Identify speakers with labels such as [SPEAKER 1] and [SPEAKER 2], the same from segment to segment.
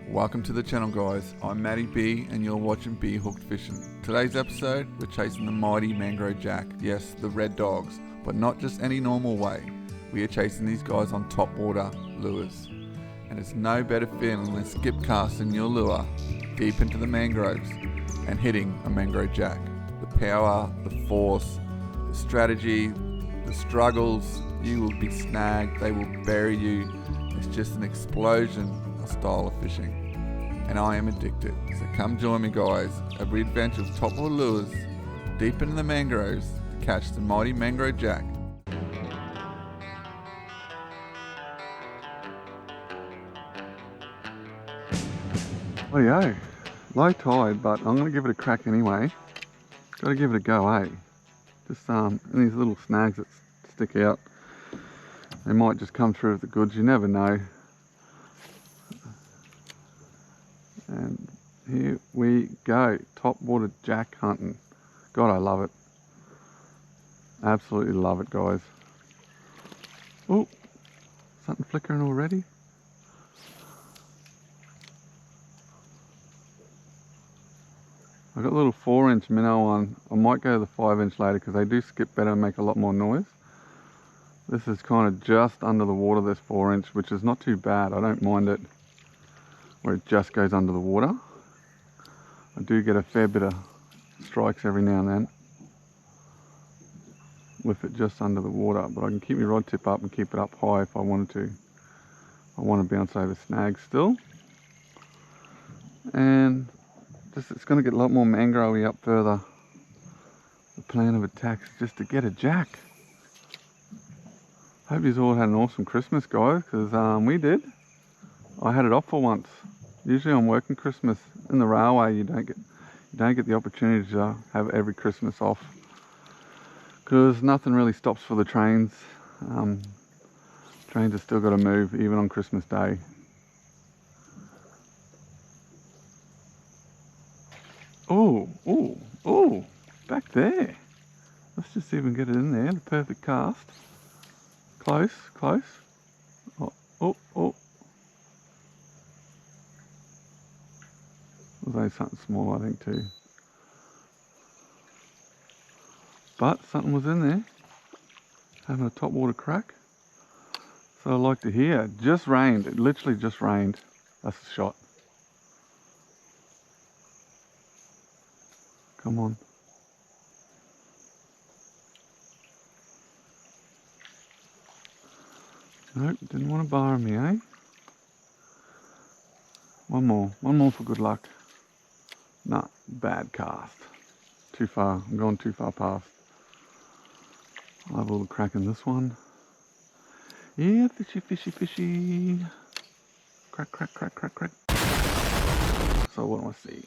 [SPEAKER 1] Welcome to the channel, guys. I'm Matty B and you're watching B.Hooked Fishing. Today's episode, we're chasing the mighty Mangrove Jack. Yes, the red dogs, but not just any normal way. We are chasing these guys on topwater lures. And it's no better feeling than skip casting your lure deep into the mangroves and hitting a Mangrove Jack. The power, the force, the strategy, the struggles, you will be snagged, they will bury you. It's just an explosion of style of fishing. And I am addicted. So come join me, guys. Every adventure of topwater lures deep into the mangroves to catch the mighty Mangrove Jack. Oh yeah, low tide, but I'm gonna give it a crack anyway. Gotta give it a go, eh? Just in these little snags that stick out. They might just come through with the goods, you never know. And here we go, topwater jack hunting. God, I love it. Absolutely love it, guys. Oh, something flickering already. I've got a little 4-inch minnow on. I might go to the 5-inch later because they do skip better and make a lot more noise. This is kind of just under the water, this 4-inch, which is not too bad. I don't mind it where it just goes under the water. I do get a fair bit of strikes every now and then with it just under the water, but I can keep my rod tip up and keep it up high if I wanted to. I want to bounce over snags still. And it's going to get a lot more mangrove up further. The plan of attack is just to get a jack. Hope you all had an awesome Christmas, guys, because we did. I had it off for once. Usually I'm working Christmas in the railway. You don't get the opportunity to have every Christmas off because nothing really stops for the trains. Trains have still got to move even on Christmas Day. Oh, back there. Let's just see if we can get it in there. The perfect cast. Close. Oh. There's something small, I think, too. But something was in there. Having a topwater crack. So I like to hear. It just rained. It literally just rained. That's the shot. Come on. Nope, didn't want to bar me, eh? One more for good luck. Nah, bad cast. Too far, I'm going too far past. I'll have a little crack in this one. Yeah, fishy. Crack. So what do I see?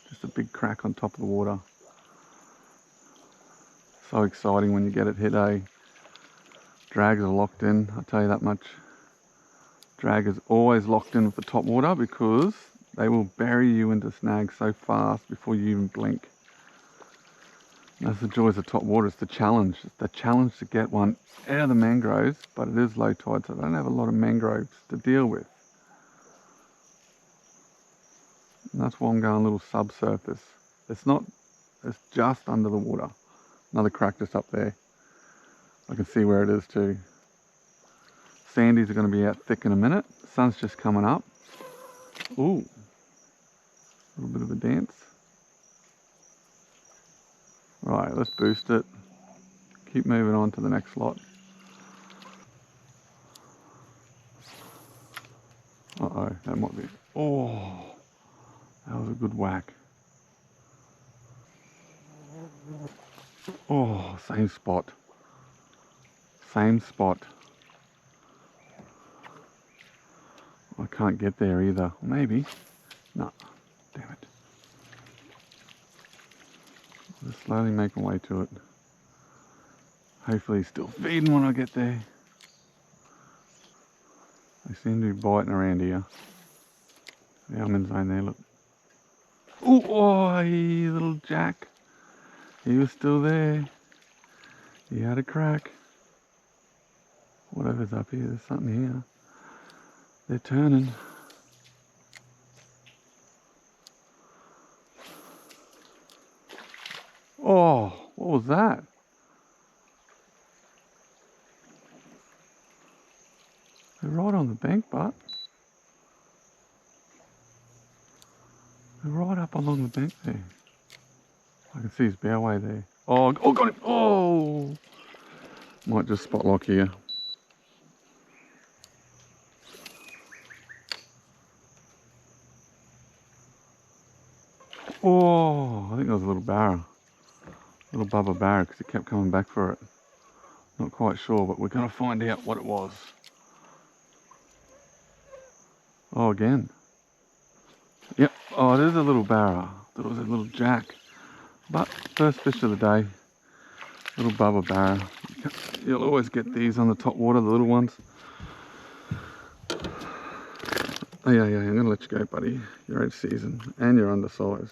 [SPEAKER 1] Just a big crack on top of the water. So exciting when you get it hit, eh? Drags are locked in, I'll tell you that much. Drag is always locked in with the topwater because they will bury you into snags so fast before you even blink. And that's the joys of topwater. It's the challenge. It's the challenge to get one out of the mangroves, but it is low tide, so I don't have a lot of mangroves to deal with. And that's why I'm going a little subsurface. It's just under the water. Another crack just up there. I can see where it is too. Sandies are going to be out thick in a minute. The sun's just coming up. Ooh, a little bit of a dance. Right, let's boost it. Keep moving on to the next lot. Uh-oh, that might be... Oh, that was a good whack. Oh, same spot. I can't get there either. Maybe. No. Damn it. I'll just slowly make my way to it. Hopefully he's still feeding when I get there. They seem to be biting around here. Yeah, I'm in zone there, look. Ooh, oh, little Jack. He was still there. He had a crack. Whatever's up here, there's something here. They're turning. was that? They're right on the bank, but they're right up along the bank there. I can see his bow way there. Oh, got him! Oh! Might just spot lock here. Oh, I think that was a little barra. Little bubba barra, because he kept coming back for it. Not quite sure, but we're going to find out what it was. Oh, again. Yep. Oh, it is a little barra. Thought it was a little jack. But first fish of the day. Little bubba barra. You'll always get these on the top water, the little ones. Oh yeah, I'm going to let you go, buddy. You're out of season and you're undersized.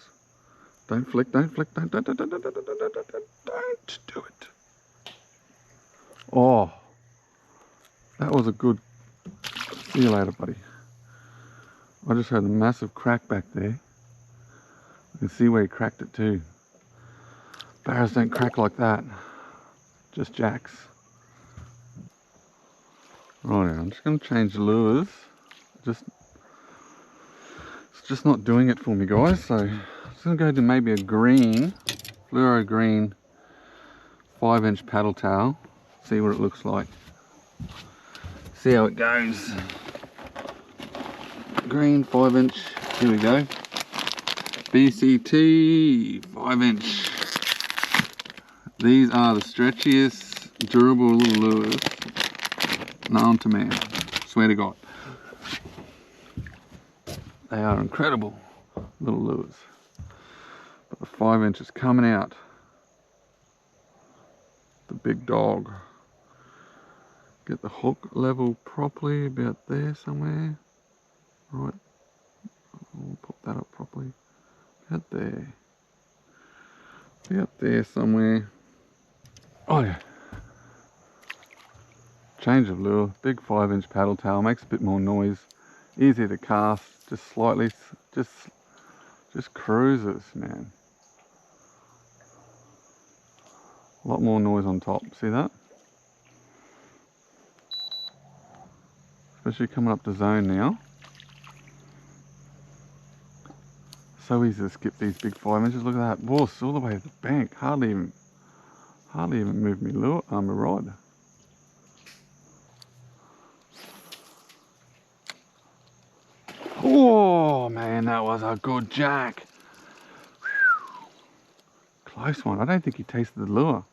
[SPEAKER 1] Don't flick, don't flick, don't do it. Oh, that was a good. See you later, buddy. I just heard a massive crack back there. You can see where he cracked it too. Barras don't crack like that. Just jacks. Right, I'm just going to change the lures. It's just not doing it for me, guys. So I'm just going to go to maybe a green, fluoro green 5-inch paddle tail. See what it looks like. See how it goes. Green 5-inch. Here we go. BCT 5-inch. These are the stretchiest, durable little lures known to man. Swear to God. They are incredible little lures. But the 5-inch is coming out. The big dog. Get the hook level properly, about there somewhere. Right. I'll pop that up properly. About there. About there somewhere. Oh yeah. Change of lure. Big 5-inch paddle tail. Makes a bit more noise. Easy to cast. Just slightly. Just cruises, man. A lot more noise on top. See that? Especially coming up to zone now. So easy to skip these big 5-inches. Look at that. Whoa, it's all the way to the bank. Hardly even moved me lure, my rod. Oh man, that was a good jack. Whew. Close one. I don't think he tasted the lure.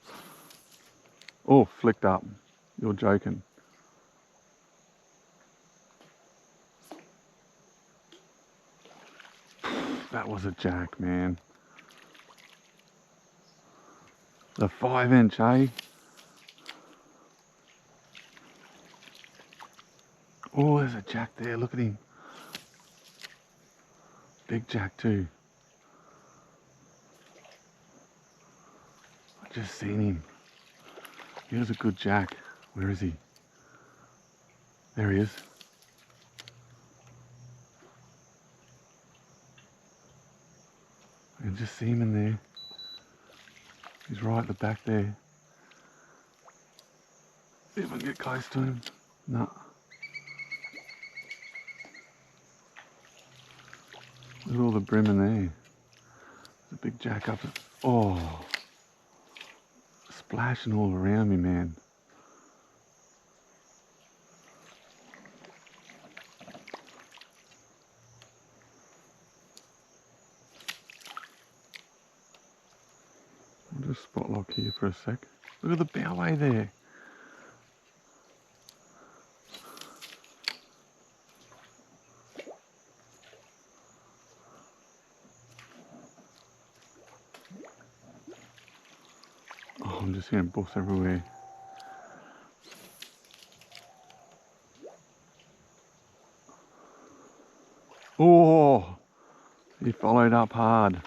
[SPEAKER 1] Oh, flicked up. You're joking. That was a jack, man. The 5-inch, eh? Oh, there's a jack there. Look at him. Big jack too. I just seen him. He was a good jack. Where is he? There he is. I can just see him in there. He's right at the back there. See if I can get close to him. No. Look at all the brim in there. There's a big jack up. Oh. Splashing all around me, man. I'll just spot lock here for a sec. Look at the bow way there. Oh, I'm just hearing buffs everywhere. Oh, he followed up hard.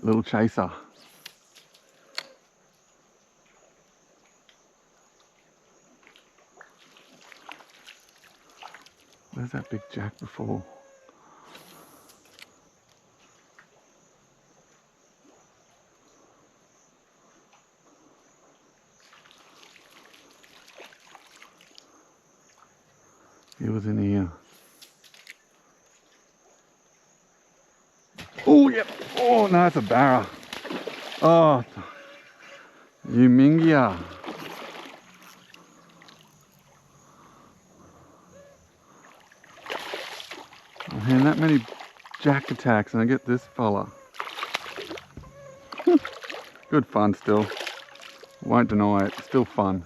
[SPEAKER 1] Little chaser. Where's that big jack before?
[SPEAKER 2] He was in here. Oh, yep. Oh, no, it's a barra. Oh, you mingia. I've had that many jack attacks and I get this fella. Good fun still. Won't deny it. Still fun.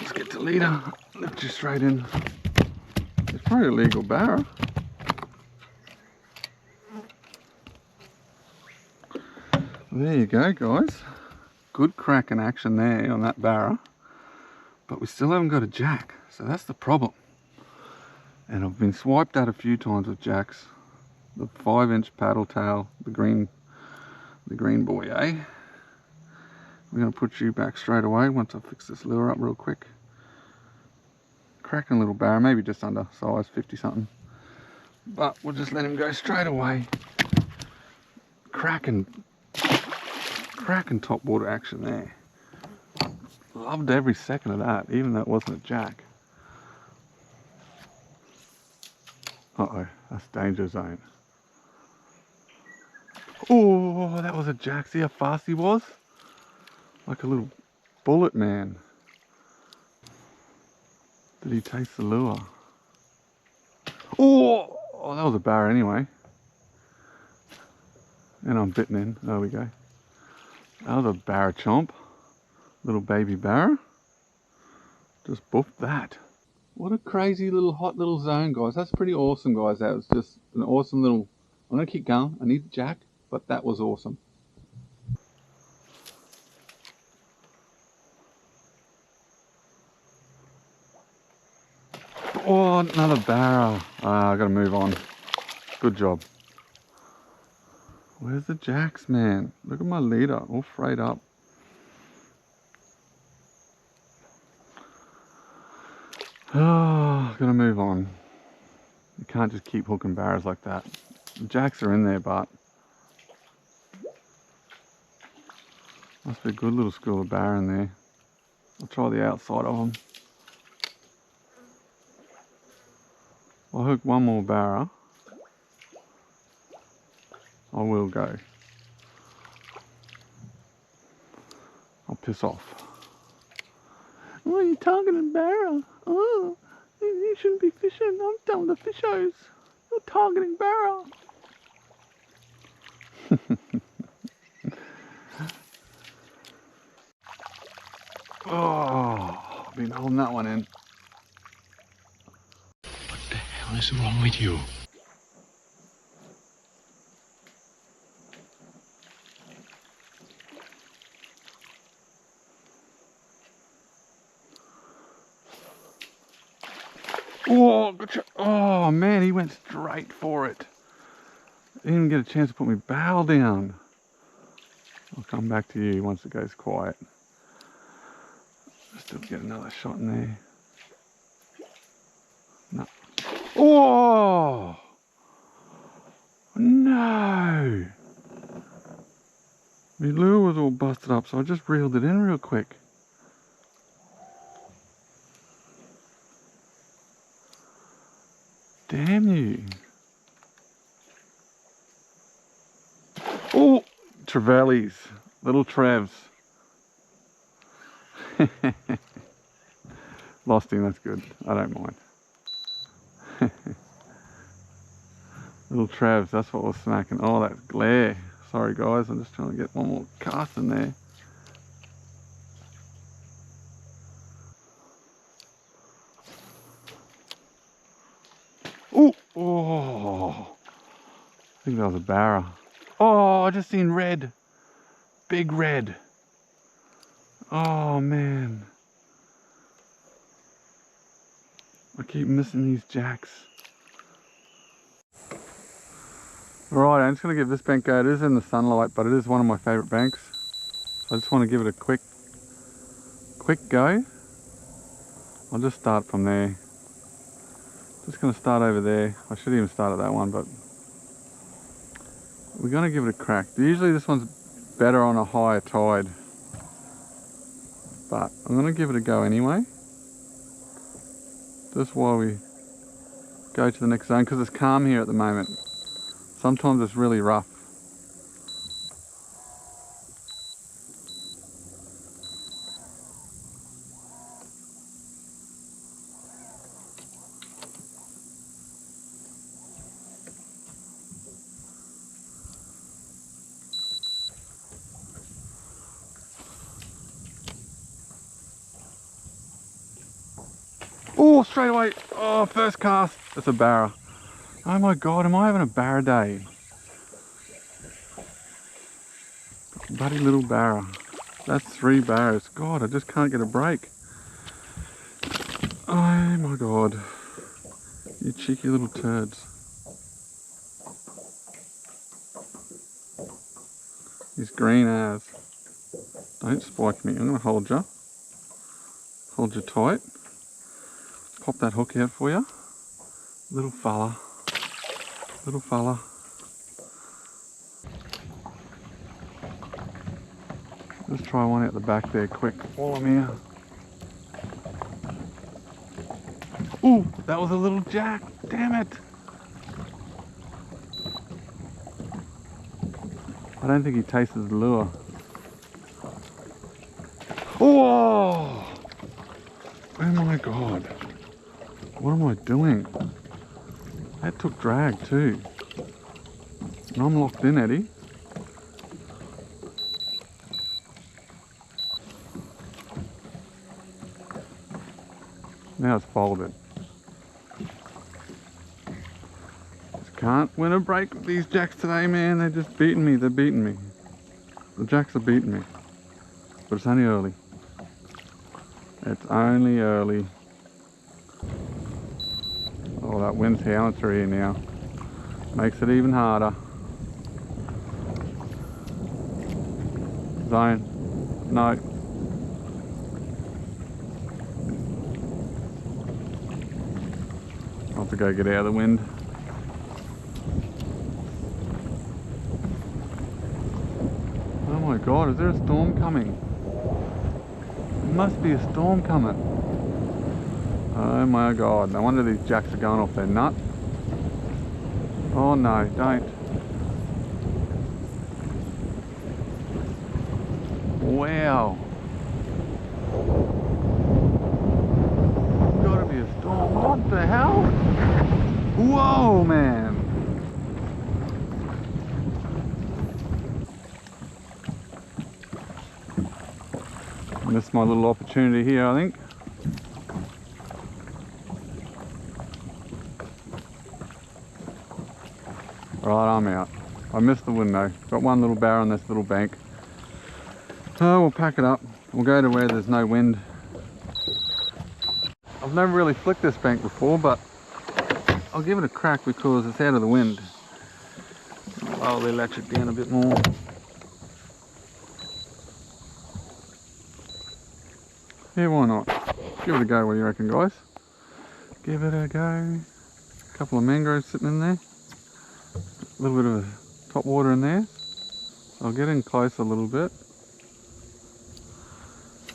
[SPEAKER 2] Let's get the leader. Lift you straight in. It's probably a legal barra. There you go, guys. Good crack in action there on that barra. But we still haven't got a jack. So that's the problem. And I've been swiped at a few times with jacks. The 5-inch paddle tail, the green boy, eh? We're going to put you back straight away once I fix this lure up real quick. Cracking little barra, maybe just under size 50 something. But we'll just let him go straight away. Cracking topwater action there. Loved every second of that, even though it wasn't a jack. Uh-oh, that's danger zone. Oh, that was a jack. See how fast he was? Like a little bullet, man. Did he taste the lure? Oh, that was a barra anyway. And I'm bitten in. There we go. That was a barra chomp. Little baby barra. Just boofed that. What a crazy little hot little zone, guys. That's pretty awesome, guys. That was just an awesome little... I'm going to keep going. I need the jack, but that was awesome. Oh, another barra. I gotta move on. Good job. Where's the jacks, man? Look at my leader, all frayed up. Oh, gotta move on. You can't just keep hooking barras like that. The jacks are in there, but must be a good little school of barra in there. I'll try the outside of them. I'll hook one more barra. I will go. I'll piss off. Oh, you're targeting barra. Oh, you shouldn't be fishing. I'm telling the fishos. You're targeting barra. Oh, I've been holding that one in.
[SPEAKER 3] What the hell is wrong with you?
[SPEAKER 2] Oh, gotcha. Oh man, he went straight for it. Didn't even get a chance to put my barrel down. I'll come back to you once it goes quiet. Still get another shot in there. No. Oh no! My lure was all busted up, so I just reeled it in real quick. Damn you. Oh, Trevellies, little Trevs. Lost him, that's good. I don't mind. Little Trevs, that's what was smacking. Oh, that's glare. Sorry guys, I'm just trying to get one more cast in there. Ooh, oh, I think that was a barra. Oh, I just seen red. Big red. Oh man. I keep missing these jacks. Right, I'm just going to give this bank go. It is in the sunlight, but it is one of my favourite banks. So I just want to give it a quick go. I'll just start from there. Just going to start over there. I should even start at that one, but we're going to give it a crack. Usually this one's better on a higher tide. but I'm going to give it a go anyway. Just while we go to the next zone, because it's calm here at the moment. Sometimes it's really rough. Oh, straight away. Oh, first cast. It's a barra. Oh my God, am I having a barra day? Bloody little barra. That's 3 barras. God, I just can't get a break. Oh my God. You cheeky little turds. These green as. Don't spike me. I'm going to hold you. Hold you tight. Pop that hook out for you. Little fella. Little fella. Let's try one out the back there quick while I'm here. Ooh, that was a little jack. Damn it. I don't think he tasted the lure. Oh! Oh my God. What am I doing? That took drag too. And I'm locked in, Eddie. Now it's folded. Just can't win a break with these jacks today, man. They're just beating me. They're beating me. The jacks are beating me. But it's only early. It's only early. Oh, that wind's howling through here now. Makes it even harder. Zone. No. I'll have to go get out of the wind. Oh my God, is there a storm coming? There must be a storm coming. Oh my God, no wonder these jacks are going off their nut. Oh no, don't. Wow. Gotta be a storm. What the hell? Whoa, man. Missed my little opportunity here, I think. Right, I'm out. I missed the window. Got one little barra on this little bank. Oh, we'll pack it up. We'll go to where there's no wind. I've never really flicked this bank before, but I'll give it a crack because it's out of the wind. I'll electric down a bit more. Yeah, why not? Give it a go, what do you reckon, guys? Give it a go. A couple of mangroves sitting in there. A little bit of top water in there. I'll get in close a little bit.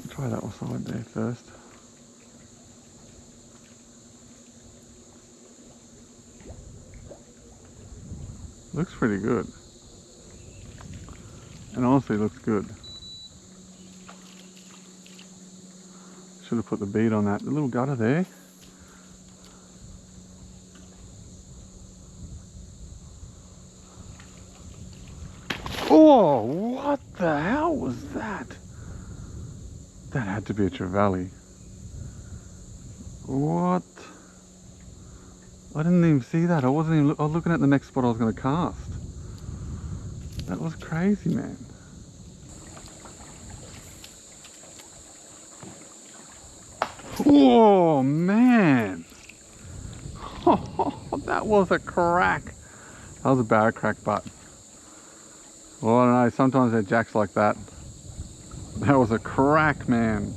[SPEAKER 2] Try that side there first. Looks pretty good. And honestly looks good. Should have put the bead on that. The little gutter there. Oh, what the hell was that? That had to be a trevally. What? I didn't even see that. I wasn't even. I was looking at the next spot I was going to cast. That was crazy, man. Oh man! That was a crack. That was a barra crack, but well, I don't know. Sometimes they're jacks like that. That was a crack, man.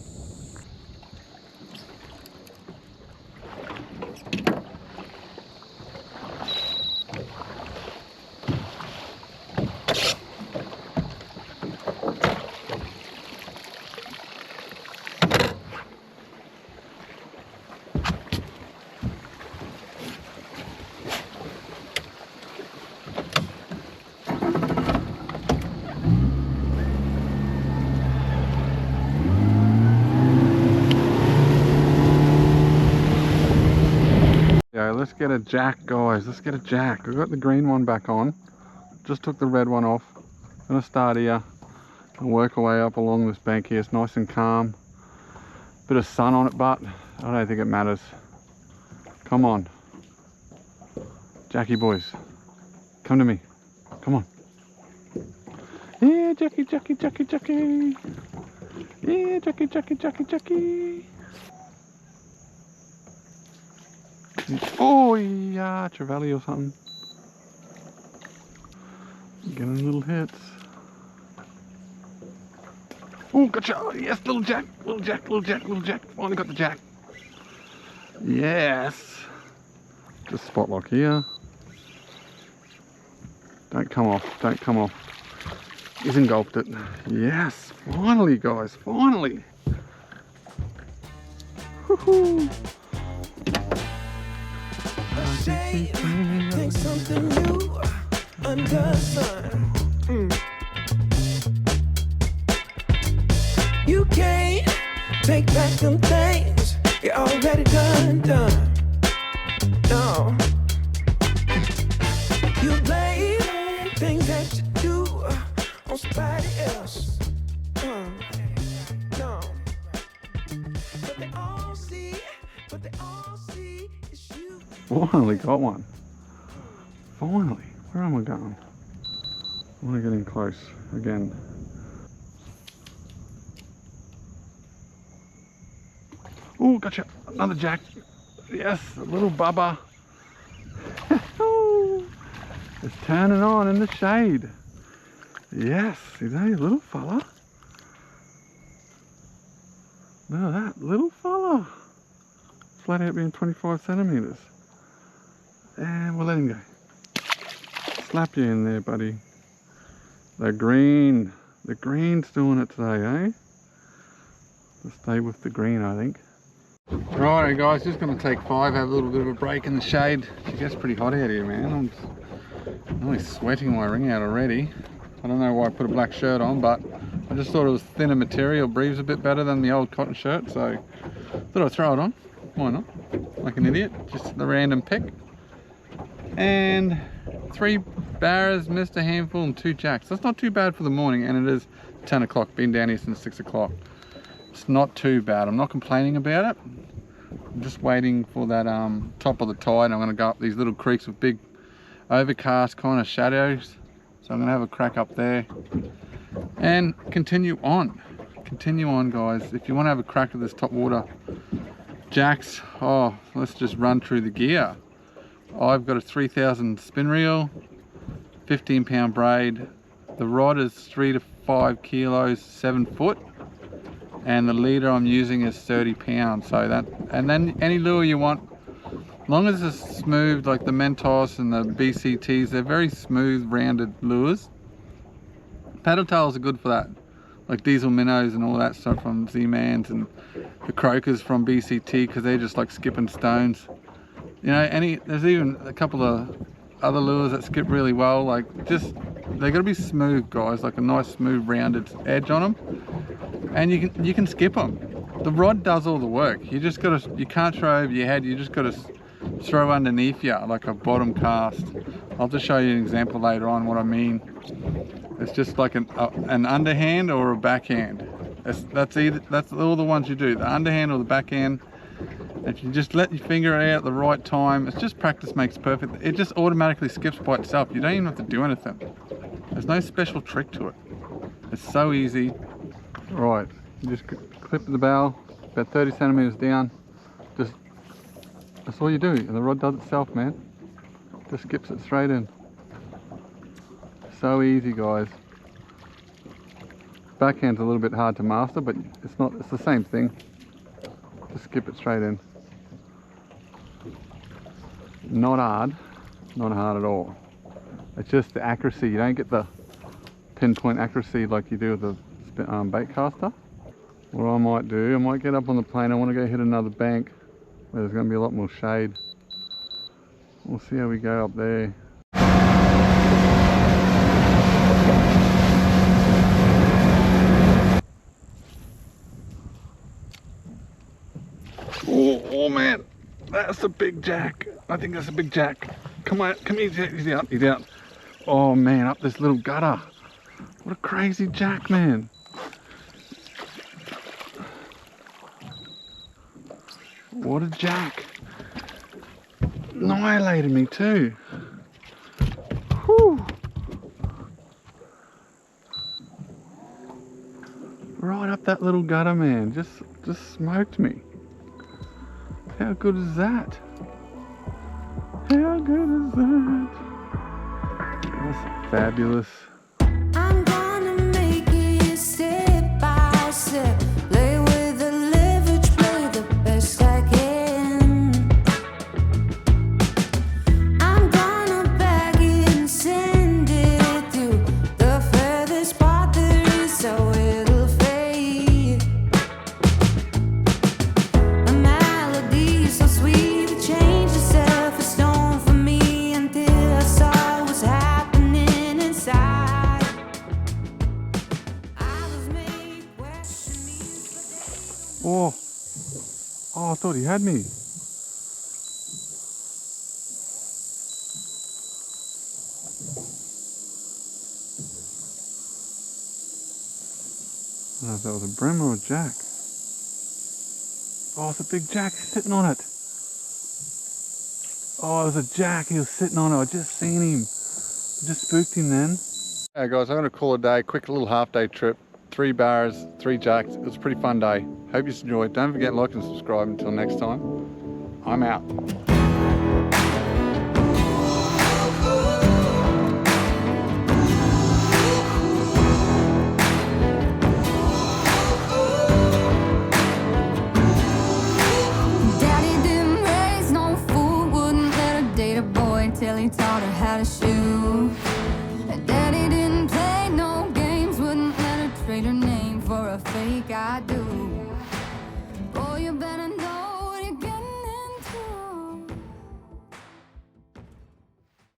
[SPEAKER 2] let's get a jack, guys. Let's get a jack. We've got the green one back on. Just took the red one off. Gonna start here and work our way up along this bank here. It's nice and calm. Bit of sun on it, but I don't think it matters. Come on. Jackie boys. Come to me. Come on. Yeah, Jackie, Jackie, Jackie, Jackie. Yeah, Jackie, Jackie, Jackie, Jackie. Oh, yeah, Trevally or something. Getting little hits. Oh, gotcha. Oh, yes, little jack, little jack, little jack, little jack. Finally got the jack. Yes. Just spot lock here. Don't come off, don't come off. He's engulfed it. Yes, finally, guys, finally. Woohoo.
[SPEAKER 4] Think something new under the sun. You can't take back them things you already done. No. You blame things that you do on somebody else. No. But they all see is you.
[SPEAKER 2] Finally got one. Finally. Where am I going? I want to get in close again. Oh, gotcha. Another jack. Yes, a little bubba. It's turning on in the shade. Yes, is that a little fella? Look at that little fella. Flat out being 25 centimeters. And we'll let him go. Slap you in there, buddy. The green's doing it today, eh? Let's stay with the green, I think. Righto guys, just gonna take 5, have a little bit of a break in the shade. It gets pretty hot out here, man. I'm really sweating my ring out already. I don't know why I put a black shirt on, but I just thought it was thinner material, breathes a bit better than the old cotton shirt, so thought I'd throw it on. Why not? Like an idiot, just the random pick. And 3 barras, missed a handful, and 2 jacks. That's not too bad for the morning, and it is 10 o'clock. Been down here since 6 o'clock. It's not too bad. I'm not complaining about it. I'm just waiting for that top of the tide. I'm going to go up these little creeks with big overcast kind of shadows. So I'm going to have a crack up there and continue on. Continue on, guys. If you want to have a crack at this Topwater jacks, oh, let's just run through the gear. I've got a 3000 spin reel, 15-pound braid. The rod is 3 to 5 kilos, 7 foot. And the leader I'm using is 30 pounds. So that, and then any lure you want, as long as it's smooth, like the Mentos and the BCTs, they're very smooth, rounded lures. Paddle tails are good for that, like diesel minnows and all that stuff from Z-Mans, and the croakers from BCT, because they're just like skipping stones. You know, there's even a couple of other lures that skip really well. Like, just, they got to be smooth, guys, like a nice smooth rounded edge on them, and you can skip them. The rod does all the work. You just gotta, you can't throw over your head, you just gotta throw underneath you like a bottom cast. I'll just show you an example later on what I mean. It's just like an underhand or a backhand. That's all the ones you do, the underhand or the backhand. If you just let your finger out at the right time, it's just practice makes perfect. It just automatically skips by itself. You don't even have to do anything. There's no special trick to it. It's so easy. Right, you just clip the bow about 30 centimeters down. Just, that's all you do, and the rod does itself, man. Just skips it straight in. So easy, guys. Backhand's a little bit hard to master, but it's the same thing. Just skip it straight in. Not hard at all. It's just the accuracy. You don't get the pinpoint accuracy like you do with the bait caster. What I might do, I might get up on the plane. I want to go hit another bank where there's going to be a lot more shade. We'll see how we go up there. Oh man, that's a big jack. I think that's a big jack. Come on, come here, he's out, he's out. Oh man, up this little gutter. What a crazy jack, man. What a jack. Annihilated me too. Whew. Right up that little gutter, man. Just smoked me. How good is that? How good is that? That's fabulous.
[SPEAKER 5] I'm gonna make it step by step. Play with the leverage, play the best I can. I'm gonna bag it and send it through the furthest part there is, so it'll fade. A melody so sweet, it changed itself a stone for me until I saw what was happening inside. I was made questioning.
[SPEAKER 2] Oh, I thought he had me. I don't know if that was a brim or a jack. Oh, it's a big jack sitting on it. Oh, it was a jack. He was sitting on it. I just seen him. I just spooked him then. Hey guys, I'm going to call it a day. Quick little half day trip. 3 barras, 3 jacks. It was a pretty fun day. Hope you enjoyed. Don't forget to like and subscribe. Until next time, I'm out.